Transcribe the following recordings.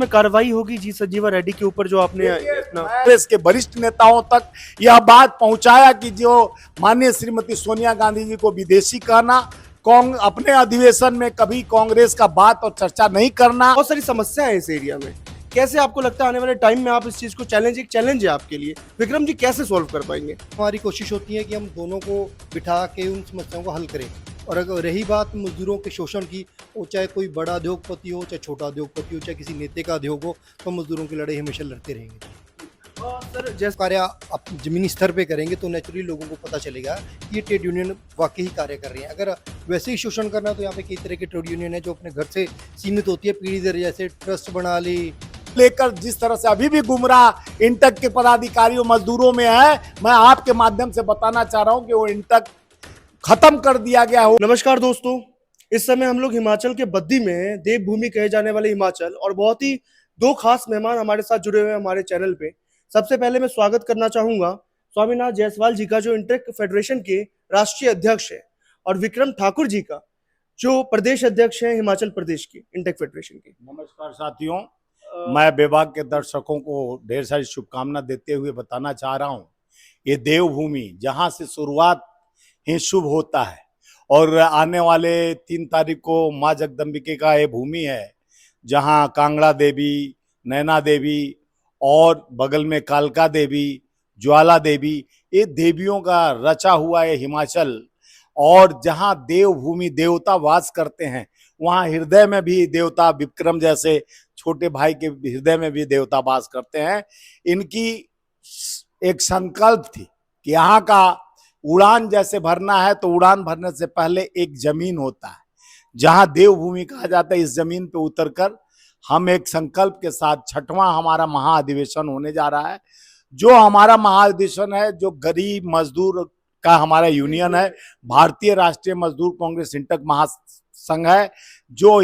में कार्रवाई होगी जी संजीवा रेड्डी के ऊपर जो आपने अपना कांग्रेस के वरिष्ठ नेताओं तक यह बात पहुंचाया कि जो माननीय श्रीमती सोनिया गांधी जी को विदेशी कहना, अपने अधिवेशन में कभी कांग्रेस का बात और चर्चा नहीं करना। बहुत सारी समस्याएं हैं इस एरिया में। कैसे आपको लगता है आने वाले टाइम में आप इस चीज को एक चैलेंज है आपके लिए, विक्रम जी कैसे सॉल्व कर पाएंगे? हमारी कोशिश होती है कि हम दोनों को बिठा के उन समस्याओं को हल करें। और अगर रही बात मजदूरों के शोषण की, वो चाहे कोई बड़ा उद्योगपति हो, चाहे छोटा उद्योगपति हो, चाहे किसी नेता का उद्योग हो, तो मजदूरों की लड़ाई हमेशा लड़ते रहेंगे। सर जैसे कार्य आप जमीनी स्तर पे करेंगे तो नेचुरली लोगों को पता चलेगा कि ये ट्रेड यूनियन वाकई कार्य कर रही है। अगर वैसे ही शोषण करना तो यहाँ पे कई तरह के ट्रेड यूनियन है जो अपने घर से सीमित होती है, पीढ़ी दर जैसे ट्रस्ट बना ली लेकर जिस तरह से अभी भी गुमराह इंटक के पदाधिकारियों मजदूरों में है, मैं आपके माध्यम से बताना चाह रहा हूं कि वो इंटक खत्म कर दिया गया हो। नमस्कार दोस्तों, इस समय हम लोग हिमाचल के बद्दी में हैं, देवभूमि कहे जाने वाले हिमाचल, और बहुत ही दो खास मेहमान हमारे साथ जुड़े हुए हैं हमारे चैनल पे। सबसे पहले मैं स्वागत करना चाहूंगा स्वामीनाथ जायसवाल जी का जो इंटक फेडरेशन के राष्ट्रीय अध्यक्ष है, और विक्रम ठाकुर जी का जो प्रदेश अध्यक्ष है हिमाचल प्रदेश की इंटक फेडरेशन के। नमस्कार साथियों, मैं विभाग के दर्शकों को ढेर सारी शुभकामना देते हुए बताना चाह रहा हूं, ये देवभूमि जहां से शुरुआत ही शुभ होता है, और आने वाले 3 तारीख को माँ जगदम्बिके का ये भूमि है जहां कांगड़ा देवी, नैना देवी और बगल में कालका देवी, ज्वाला देवी, ये देवियों का रचा हुआ है हिमाचल। और जहां देवभूमि देवता वास करते हैं, वहां हृदय में भी देवता, विक्रम जैसे छोटे भाई के हृदय में भी देवता वास करते हैं। इनकी एक संकल्प थी कि यहाँ का उड़ान जैसे भरना है तो उड़ान भरने से पहले एक जमीन होता है जहां देवभूमि कहा जाता है। इस जमीन पे उतरकर हम एक संकल्प के साथ 6वां हमारा महाअधिवेशन होने जा रहा है। जो हमारा महाअधिवेशन है, जो गरीब मजदूर का हमारा यूनियन है, भारतीय राष्ट्रीय मजदूर कांग्रेस इंटक महासंघ है, जो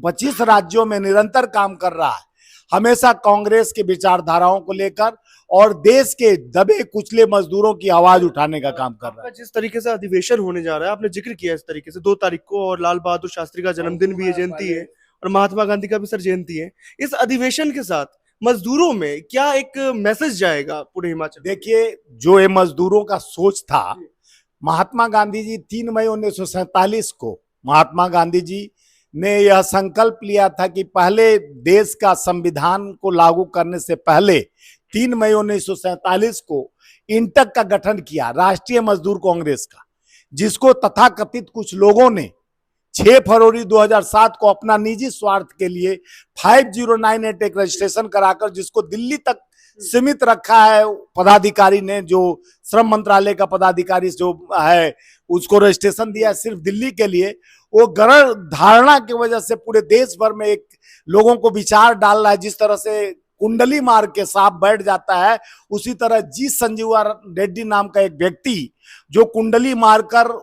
25 राज्यों में निरंतर काम कर रहा है, हमेशा कांग्रेस के विचारधाराओं को लेकर और देश के दबे कुचले मजदूरों की आवाज उठाने का काम कर रहा है। जिस तरीके से अधिवेशन होने जा रहा है, आपने जिक्र किया इस तरीके से 2 तारीख को, और लाल बहादुर शास्त्री का जन्मदिन भी है, जयंती है, और महात्मा गांधी का भी सर जयंती है। इस अधिवेशन के साथ मजदूरों में क्या एक मैसेज जाएगा पूरे हिमाचल? देखिए, जो ये मजदूरों का सोच था, महात्मा गांधी जी 3 मई 1947 को महात्मा गांधी जी ने यह संकल्प लिया था कि पहले देश का संविधान को लागू करने से पहले 3 मई 1947 को इंटक का गठन किया, राष्ट्रीय मजदूर कांग्रेस का, जिसको तथाकथित कुछ लोगों ने 6 फरवरी 2007 को अपना निजी स्वार्थ के लिए 5098 एक रजिस्ट्रेशन कराकर, जिसको दिल्ली तक सीमित रखा है पदाधिकारी ने, जो श्रम मंत्रालय का पदाधिकारी जो है उसको रजिस्ट्रेशन दिया सिर्फ दिल्ली के लिए। वो गलत धारणा की वजह से पूरे देश भर में एक लोगों को विचार डाल रहा है। जिस तरह से कुंडली मार के सांप बैठ जाता है, उसी तरह जी संजीवा रेड्डी नाम का एक व्यक्ति जो कुंडली मारकर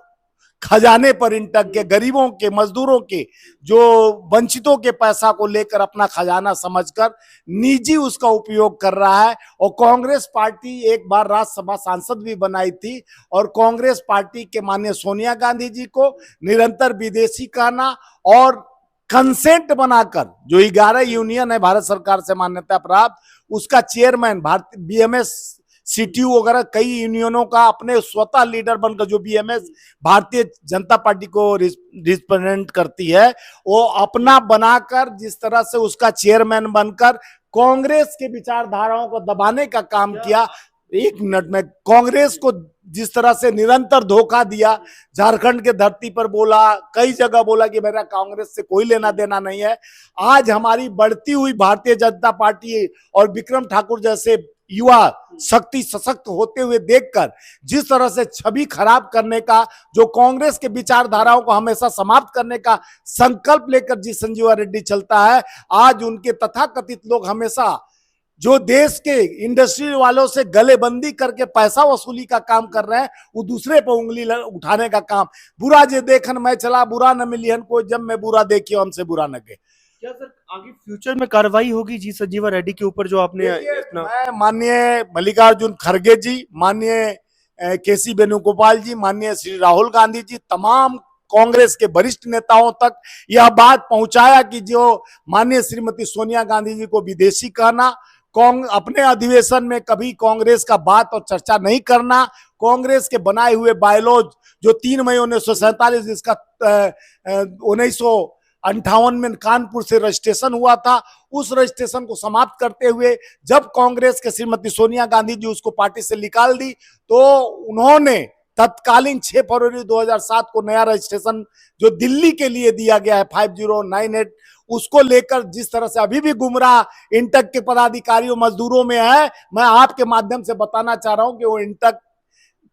खजाने पर इंटक के गरीबों के, मजदूरों के, जो वंचितों के पैसा को लेकर अपना खजाना समझकर निजी उसका उपयोग कर रहा है। और कांग्रेस पार्टी एक बार राज्यसभा सांसद भी बनाई थी, और कांग्रेस पार्टी के माननीय सोनिया गांधी जी को निरंतर विदेशी कहना और कंसेंट बनाकर, जो 11 यूनियन है भारत सरकार से मान्यता प्राप्त, उसका चेयरमैन भारतीय बीएमएस सीटीयू वगैरह कई यूनियनों का अपने स्वतः लीडर बनकर, जो बीएमएस भारतीय जनता पार्टी को रिप्रेजेंट करती है, वो अपना बनाकर जिस तरह से उसका चेयरमैन बनकर कांग्रेस के विचारधाराओं को दबाने का काम किया। 1 मिनट में कांग्रेस को जिस तरह से निरंतर धोखा दिया, झारखंड के धरती पर बोला, कई जगह बोला कि मेरा कांग्रेस से कोई लेना देना नहीं है। आज हमारी बढ़ती हुई भारतीय जनता पार्टी और विक्रम ठाकुर जैसे युवा शक्ति सशक्त होते हुए देखकर जिस तरह से छवि खराब करने का, जो कांग्रेस के विचारधाराओं को हमेशा समाप्त करने का संकल्प लेकर जी संजीवा रेड्डी चलता है, आज उनके तथाकथित लोग हमेशा जो देश के इंडस्ट्री वालों से गलेबंदी करके पैसा वसूली का काम कर रहे हैं, वो दूसरे पर उंगली उठाने का काम। बुरा जे देखन मैं चला, बुरा न मिलियन कोई, जब मैं बुरा देखियो हमसे बुरा न गए। क्या सर आगे फ्यूचर में कार्रवाई होगी जी संजीवा रेड्डी के ऊपर जो आपने अपना? मैं माननीय मल्लिकार्जुन खड़गे जी, माननीय केसी वेणुगोपाल जी, माननीय श्री राहुल गांधी जी, तमाम कांग्रेस के वरिष्ठ नेताओं तक यह बात पहुंचाया कि जो माननीय श्रीमती सोनिया गांधी जी को विदेशी कहना, अपने अधिवेशन में कभी कांग्रेस का बात और चर्चा नहीं करना, कांग्रेस के बनाए हुए बायलॉज जो 3 मई 1947 जिसका 1958 में कानपुर से रजिस्ट्रेशन हुआ था, उस रजिस्ट्रेशन को समाप्त करते हुए जब कांग्रेस के श्रीमती सोनिया गांधी जी उसको पार्टी से निकाल दी, तो उन्होंने तत्कालीन 6 फरवरी 2007 को नया रजिस्ट्रेशन जो दिल्ली के लिए दिया गया है 5098, उसको लेकर जिस तरह से अभी भी गुमराह इंटक के पदाधिकारियों मजदूरों में है, मैं आपके माध्यम से बताना चाह रहा हूं कि वो इंटक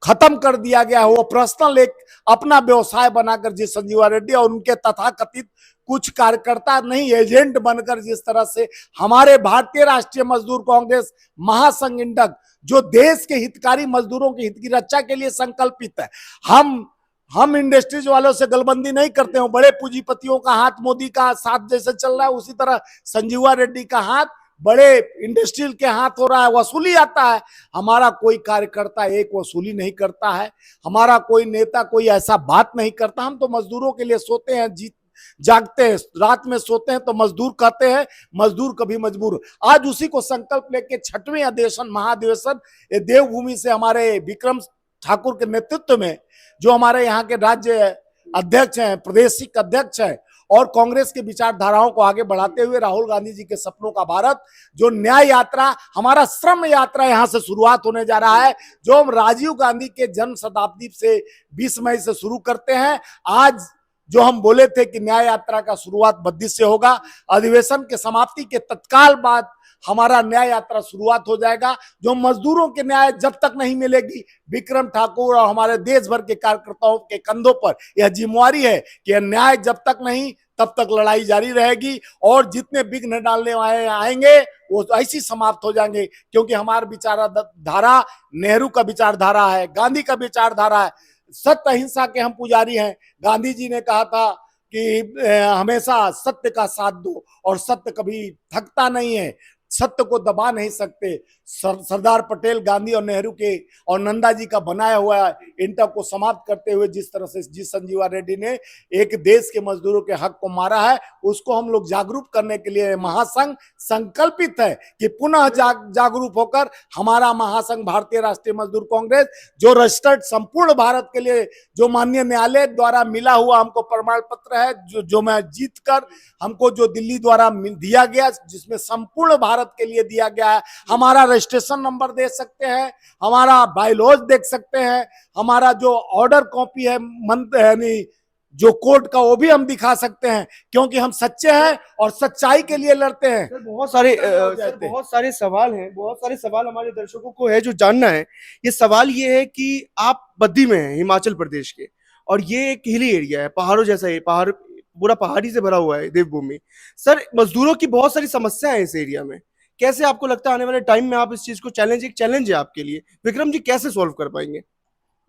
खत्म कर दिया गया है। वो पर्सनल एक अपना व्यवसाय बनाकर जिस संजीवा रेड्डी और उनके तथाकथित कुछ कार्यकर्ता नहीं एजेंट बनकर जिस तरह से हमारे भारतीय राष्ट्रीय मजदूर कांग्रेस महासंघ इंटक जो देश के हितकारी मजदूरों के हित की रक्षा के लिए संकल्पित है, हम इंडस्ट्रीज वालों से गलबंदी नहीं करते हो। बड़े पूंजीपतियों का हाथ मोदी का साथ जैसे चल रहा है, उसी तरह संजीवा रेड्डी का हाथ बड़े इंडस्ट्रियल के हाथ हो रहा है, वसूली आता है। हमारा कोई कार्यकर्ता एक वसूली नहीं करता है, हमारा कोई नेता कोई ऐसा बात नहीं करता। हम तो मजदूरों के लिए सोते हैं, जागते हैं, रात में सोते हैं तो मजदूर कहते हैं, मजदूर कभी मजबूर। आज उसी को संकल्प लेके 6वें अधिवेशन महाधिवेशन देवभूमि से हमारे विक्रम ठाकुर के नेतृत्व में जो हमारे यहाँ के राज्य अध्यक्ष हैं, प्रदेशिक अध्यक्ष हैं और कांग्रेस के विचारधाराओं को आगे बढ़ाते हुए राहुल गांधी जी के सपनों का भारत जो न्याय यात्रा, हमारा श्रम यात्रा यहां से शुरुआत होने जा रहा है, जो हम राजीव गांधी के जन्म शताब्दी से 20 मई से शुरू करते हैं। आज जो हम बोले थे कि न्याय यात्रा का शुरुआत 32 से होगा, अधिवेशन के समाप्ति के तत्काल बाद हमारा न्याय यात्रा शुरुआत हो जाएगा। जो मजदूरों के न्याय जब तक नहीं मिलेगी, विक्रम ठाकुर और हमारे देश भर के कार्यकर्ताओं के कंधों पर यह जिम्मेवारी है कि न्याय जब तक नहीं तब तक लड़ाई जारी रहेगी और जितने विघ्न डालने वाले आएंगे वो ऐसी समाप्त हो जाएंगे, क्योंकि हमारा विचारधारा नेहरू का विचारधारा है, गांधी का विचारधारा है। सत्य अहिंसा के हम पुजारी हैं। गांधी जी ने कहा था कि हमेशा सत्य का साथ दो और सत्य कभी थकता नहीं है, सत्य को दबा नहीं सकते। सरदार पटेल, गांधी और नेहरू के और नंदा जी का बनाया हुआ इंटक को समाप्त करते हुए जिस तरह से जी संजीवा रेड्डी ने एक देश के मजदूरों के हक को मारा है, उसको हम लोग जागरूक करने के लिए महासंघ संकल्पित है कि पुनः जागरूक होकर हमारा महासंघ भारतीय राष्ट्रीय मजदूर कांग्रेस जो रजिस्टर्ड संपूर्ण भारत के लिए जो माननीय न्यायालय द्वारा मिला हुआ हमको प्रमाण पत्र है, जो मैं जीत कर हमको जो दिल्ली द्वारा दिया गया, जिसमें संपूर्ण भारत के लिए दिया गया है। हमारा रजिस्ट्रेशन नंबर दे सकते हैं, हमारा बायलॉज देख सकते हैं, हमारा जो ऑर्डर कॉपी है यानी जो कोर्ट का वो भी हम दिखा सकते हैं, क्योंकि हम सच्चे हैं और सच्चाई के लिए लड़ते हैं। सर बहुत सारे सवाल हैं, बहुत सारे सवाल हमारे दर्शकों को है जो जानना है। ये सवाल ये है कि आप बद्दी में हैं हिमाचल प्रदेश के और ये एक हिली एरिया है, पहाड़ों जैसा है, पहाड़ पूरा पहाड़ी से भरा हुआ है देवभूमि। सर मजदूरों की बहुत सारी समस्या है इस एरिया में, कैसे आपको लगता है आने वाले टाइम में आप इस चीज को एक चैलेंज है आपके लिए, विक्रम जी कैसे सॉल्व कर पाएंगे?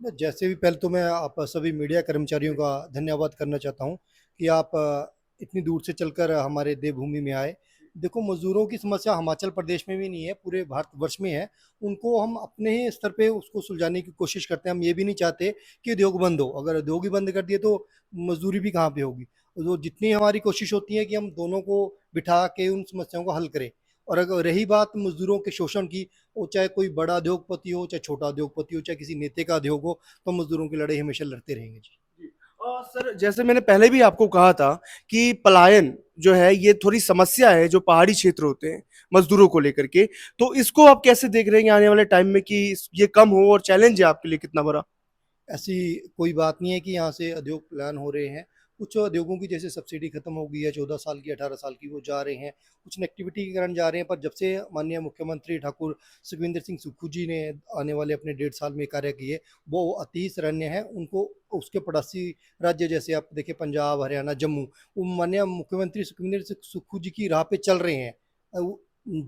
जैसे भी पहले तो मैं आप सभी मीडिया कर्मचारियों का धन्यवाद करना चाहता हूं कि आप इतनी दूर से चलकर हमारे देवभूमि में आए। देखो, मजदूरों की समस्या हिमाचल प्रदेश में भी नहीं है, पूरे भारतवर्ष में है। उनको हम अपने ही स्तर पे उसको सुलझाने की कोशिश करते हैं। हम ये भी नहीं चाहते कि उद्योग बंद हो। अगर उद्योग ही बंद कर दिए तो मजदूरी भी कहाँ पे होगी। तो जितनी हमारी कोशिश होती है कि हम दोनों को बिठा के उन समस्याओं को हल करें। और अगर रही बात मजदूरों के शोषण की, वो चाहे कोई बड़ा उद्योगपति हो, चाहे छोटा उद्योगपति हो, चाहे किसी नेता का उद्योग हो, तो मजदूरों की लड़ाई हमेशा लड़ते रहेंगे जी। सर जैसे मैंने पहले भी आपको कहा था कि पलायन जो है ये थोड़ी समस्या है जो पहाड़ी क्षेत्र होते हैं मजदूरों को लेकर के, तो इसको आप कैसे देख रहे हैं आने वाले टाइम में कि ये कम हो, और चैलेंज है आपके लिए कितना बड़ा? ऐसी कोई बात नहीं है कि यहाँ से उद्योग प्लान हो रहे हैं। कुछ उद्योगों की जैसे सब्सिडी खत्म हो गई है, 14 साल की 18 साल की, वो जा रहे हैं। कुछ नेक्टिविटी के कारण जा रहे हैं। पर जब से माननीय मुख्यमंत्री ठाकुर सुखविंदर सिंह सुक्खू जी ने आने वाले अपने 1.5 साल में कार्य किए, वो अति सराहनीय है। उनको उसके पड़ोसी राज्य जैसे आप देखें पंजाब, हरियाणा, जम्मू, वो माननीय मुख्यमंत्री सुखविंदर सिंह सुक्खू जी की राह पे चल रहे हैं।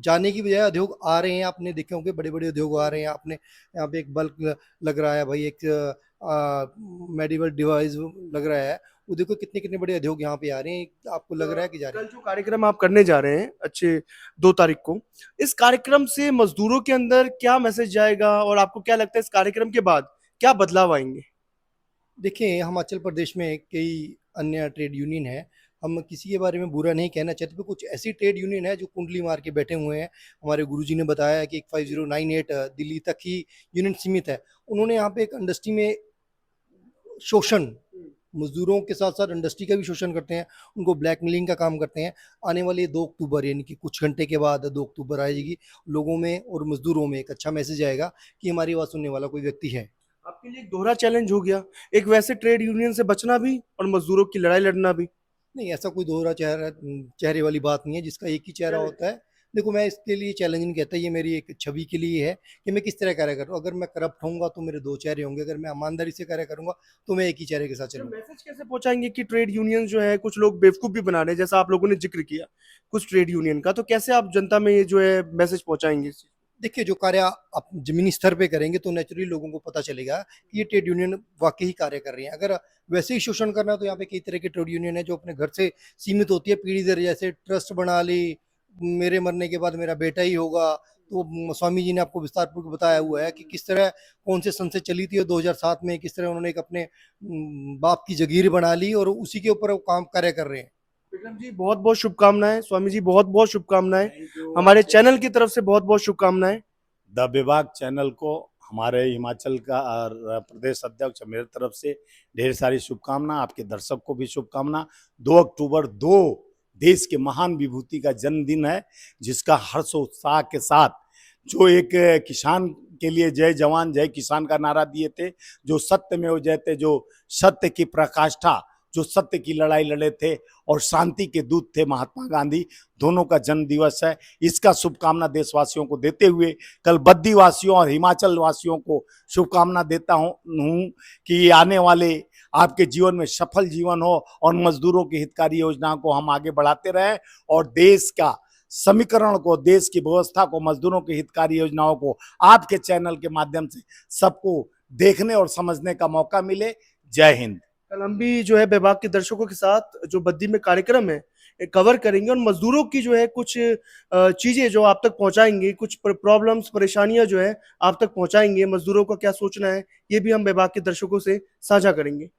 जाने की बजाय उद्योग आ रहे हैं। आपने देखे होंगे बड़े बड़े उद्योग आ रहे हैं। आपने यहाँ पे एक बल्ब लग रहा है भाई, एक मेडिकल डिवाइस लग रहा है। वो देखो कितने कितने बड़े उद्योग यहाँ पे आ रहे हैं। आपको लग रहा है कि जा रहे हैं। कल जो कार्यक्रम आप करने जा रहे हैं अच्छे 2 तारीख को, इस कार्यक्रम से मजदूरों के अंदर क्या मैसेज जाएगा और आपको क्या लगता है इस कार्यक्रम के बाद क्या बदलाव आएंगे? देखिए, हिमाचल प्रदेश में कई अन्य ट्रेड यूनियन है। हम किसी के बारे में बुरा नहीं कहना चाहते, पर कुछ ऐसी ट्रेड यूनियन है जो कुंडली मार के बैठे हुए हैं। हमारे गुरुजी ने बताया है कि 5098 दिल्ली तक ही यूनियन सीमित है। उन्होंने यहाँ पे एक इंडस्ट्री में शोषण, मज़दूरों के साथ-साथ इंडस्ट्री का भी शोषण करते हैं, उनको ब्लैकमेलिंग का काम करते हैं। आने वाले 2 अक्टूबर यानी कि कुछ घंटे के बाद 2 अक्टूबर आएगी, लोगों में और मज़दूरों में एक अच्छा मैसेज आएगा कि हमारी आवाज़ सुनने वाला कोई व्यक्ति है। आपके लिए एक दोहरा चैलेंज हो गया, एक वैसे ट्रेड यूनियन से बचना भी और मजदूरों की लड़ाई लड़ना भी। नहीं, ऐसा कोई दोहरा चेहरे वाली बात नहीं है, जिसका एक ही चेहरा होता है। देखो, मैं इसके लिए चैलेंज नहीं कहता, ये मेरी एक छवि के लिए है कि मैं किस तरह कार्य कर रहा हूँ। अगर मैं करप्ट होऊँगा तो मेरे 2 चेहरे होंगे, अगर मैं ईमानदारी से कार्य करूँगा तो मैं एक ही चेहरे के साथ तो चलूँगा। मैसेज कैसे पहुंचाएंगे कि ट्रेड यूनियन जो है कुछ लोग बेवकूफ भी बना रहे हैं, जैसा आप लोगों ने जिक्र किया कुछ ट्रेड यूनियन का, तो कैसे आप जनता में ये जो है मैसेज पहुंचाएंगे इस चीज़ देखिए, जो कार्य आप ज़मीनी स्तर पे करेंगे तो नेचुरली लोगों को पता चलेगा कि ये ट्रेड यूनियन वाक़ई ही कार्य कर रही हैं। अगर वैसे ही शोषण करना है तो यहाँ पे कई तरह की ट्रेड यूनियन है जो अपने घर से सीमित होती है, पीढ़ी दर जैसे ट्रस्ट बना ली, मेरे मरने के बाद मेरा बेटा ही होगा। तो स्वामी जी ने आपको विस्तारपूर्वक बताया हुआ है कि किस तरह कौन से सन से चली थी और 2007 में किस तरह उन्होंने एक अपने बाप की जागीर बना ली और उसी के ऊपर वो काम कार्य कर रहे हैं। विक्रम जी, बहुत बहुत शुभकामनाएं। स्वामी जी, बहुत बहुत शुभकामनाएं। हमारे चैनल की तरफ से बहुत बहुत शुभकामनाएं। द विभाग चैनल को हमारे हिमाचल का प्रदेश अध्यक्ष मेरे तरफ से ढेर सारी शुभकामना, आपके दर्शक को भी शुभकामना। 2 अक्टूबर 2 देश के महान विभूति का जन्मदिन है, जिसका हर्षोत्साह के साथ जो एक किसान के लिए जय जवान जय किसान का नारा दिए थे, जो सत्य में जयते, जो सत्य की प्रकाष्ठा, जो सत्य की लड़ाई लड़े थे और शांति के दूत थे महात्मा गांधी, दोनों का जन्म दिवस है। इसका शुभकामना देशवासियों को देते हुए कल बद्दी वासियों और हिमाचल वासियों को शुभकामना देता हूँ कि आने वाले आपके जीवन में सफल जीवन हो और मजदूरों की हितकारी योजनाओं को हम आगे बढ़ाते रहें और देश का समीकरण को, देश की व्यवस्था को, मजदूरों की हितकारी योजनाओं को आपके चैनल के माध्यम से सबको देखने और समझने का मौका मिले। जय हिंद। कल हम भी जो है विभाग के दर्शकों के साथ जो बद्दी में कार्यक्रम है कवर करेंगे और मजदूरों की जो है कुछ चीजें जो आप तक पहुंचाएंगे, कुछ प्रॉब्लम्स परेशानियां जो है आप तक पहुंचाएंगे, मजदूरों का क्या सोचना है ये भी हम विभाग के दर्शकों से साझा करेंगे।